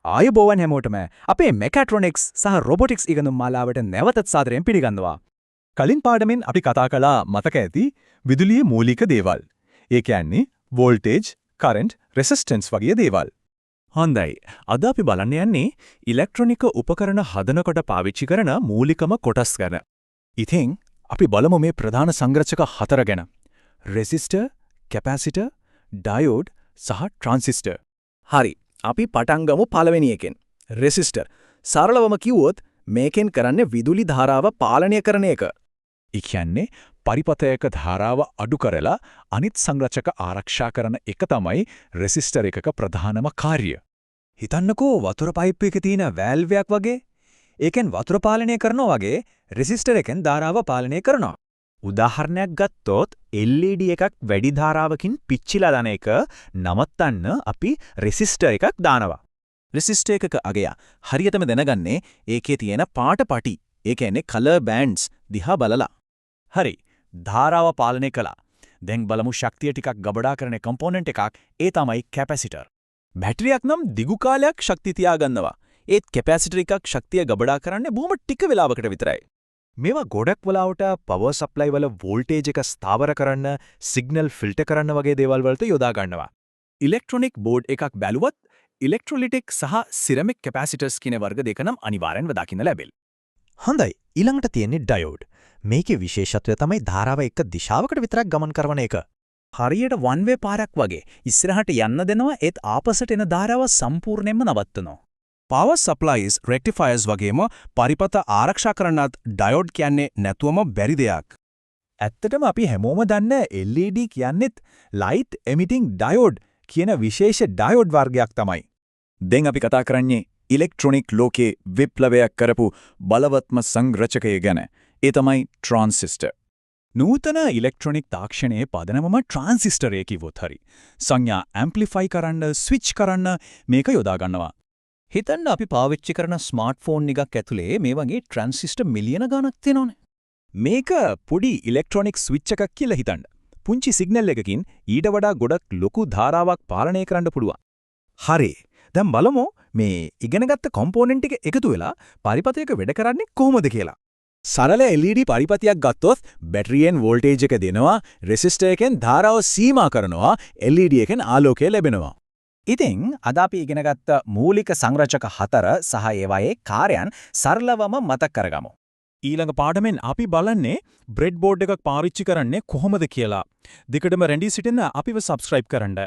ආයුබෝවන් හැමෝටම අපේ මෙකාට්‍රොනික්ස් සහ රොබොටික්ස් ඉගෙනුම් මාලාවට නැවතත් සාදරයෙන් පිළිගන්නවා. කලින් පාඩමෙන් අපි කතා කළා මතක ඇති විදුලියේ මූලික දේවල්. ඒ කියන්නේ වෝල්ටේජ්, කරන්ට්, රෙසිස්ටන්ස් වගේ දේවල්. හොඳයි. අද අපි බලන්න යන්නේ ඉලෙක්ට්‍රොනික උපකරණ හදනකොට පාවිච්චි කරන මූලිකම කොටස් ගැන. ඉතින් අපි බලමු මේ ප්‍රධාන සංරචක හතර ගැන. රෙසිස්ටර්, කැපැසිටර්, ඩයෝඩ් සහ ට්‍රාන්සිස්ටර්. හරි. අපි පටන් ගමු පළවෙනි එකෙන්. රෙසිස්ටර්. සරලවම කිව්වොත් මේකෙන් කරන්නේ විදුලි ධාරාව පාලනය කරන එක. ඒ කියන්නේ පරිපථයක ධාරාව අඩු කරලා අනිත් සංරචක ආරක්ෂා කරන එක තමයි රෙසිස්ටර් එකක ප්‍රධානම කාර්යය. හිතන්නකෝ වතුර පයිප් එකේ තියෙන වැල්ව් එකක් වගේ. ඒකෙන් වතුර පාලනය කරනවා වගේ රෙසිස්ටර් එකෙන් ධාරාව පාලනය කරනවා. උදාහරණයක් ගත්තොත් LED එකක් වැඩි ධාරාවකින් පිච්චිලා යන එක නවත්තන්න අපි රෙසිස්ටර් එකක් දානවා. රෙසිස්ටර් එකක අගය හරියටම දැනගන්නේ ඒකේ තියෙන පාට පටි. ඒ කියන්නේ කලර් බෑන්ඩ්ස් දිහා බලලා. හරි. ධාරාව පාලනය කළා. දැන් බලමු ශක්තිය ටිකක් ගබඩා කරන කම්පොනන්ට් එකක්. ඒ තමයි කැපැසිටර්. බැටරියක් නම් දිගු කාලයක් ශක්තිය තියාගන්නවා. ඒත් කැපැසිටර් එකක් ශක්තිය ගබඩා කරන්නේ බොහොම ටික වෙලාවකට විතරයි. මේවා ගොඩක් වෙලාවට පවර් සප්ලයි වල වෝල්ටේජ් එක ස්ථාවර කරන්න, සිග්නල් ෆිල්ටර් කරන්න වගේ දේවල් වලට යොදා ගන්නවා. ඉලෙක්ට්‍රොනික බෝඩ් එකක් බැලුවත් ඉලෙක්ට්‍රොලිටික් සහ සිරමික් කැපැසිටර්ස් කියන වර්ග දෙක නම් අනිවාර්යෙන්ම දකින්න ලැබෙල්. හොඳයි. ඊළඟට තියෙන්නේ ඩයෝඩ්. මේකේ විශේෂත්වය තමයි ධාරාව එක දිශාවකට විතරක් ගමන් කරන එක. හරියට වන් වේ පාරක් වගේ ඉස්සරහට යන්න දෙනවා ඒත් ආපසට එන ධාරාව සම්පූර්ණයෙන්ම නවත්තනවා. පවර් සප්ලයිස්, රෙක්ටිෆයර්ස් වගේම පරිපථ ආරක්ෂා කරන්නත් ඩයෝඩ් කියන්නේ නැතුවම බැරි දෙයක්. ඇත්තටම අපි හැමෝම දන්න LED කියන්නේත් ලයිට් එමිටිං ඩයෝඩ් කියන විශේෂ ඩයෝඩ් වර්ගයක් තමයි. දැන් අපි කතා කරන්නේ ඉලෙක්ට්‍රොනික ලෝකේ විප්ලවයක් කරපු බලවත්ම සංරචකය ගැන. ඒ තමයි ට්‍රාන්සිස්ටර්. නූතන ඉලෙක්ට්‍රොනික තාක්ෂණයේ පදනමම ට්‍රාන්සිස්ටර් කිව්වොත් හරි. සංඥා ඇම්ප්ලිෆයි කරන්න, ස්විච් කරන්න මේක යොදා ගන්නවා. හිතන්න අපි පාවිච්චි කරන ස්මාර්ට්ෆෝන් එකක් ඇතුලේ මේ වගේ ට්‍රාන්සිස්ටර් මිලියන ගණක් තියෙනවනේ. මේක පොඩි ඉලෙක්ට්‍රොනික ස්විච් එකක් කියලා හිතන්න. පුංචි සිග්නල් එකකින් ඊට වඩා ගොඩක් ලොකු ධාරාවක් පාලනය කරන්න පුළුවන්. හරි. දැන් බලමු මේ ඉගෙනගත්ත කම්පොනන්ට් ටික එකතු වෙලා පරිපථයක වැඩ කරන්නේ කොහොමද කියලා. සරල LED පරිපථයක් ගත්තොත් බැටරියෙන් වෝල්ටේජ් එක දෙනවා, රෙසිස්ටර් එකෙන් ධාරාව සීමා කරනවා, LED එකෙන් ආලෝකය ලැබෙනවා. ඉතින් අද අපි ඉගෙනගත්ත මූලික සංරචක හතර සහ ඒවායේ කාර්යයන් සරලවම මතක් කරගමු. ඊළඟ පාඩමෙන් අපි බලන්නේ බ්‍රෙඩ් බෝඩ් එකක් පාවිච්චි කරන්නේ කොහොමද කියලා. දිගටම රැඳී සිටින්න අපිව සබ්ස්ක්‍රයිබ් කරන්න.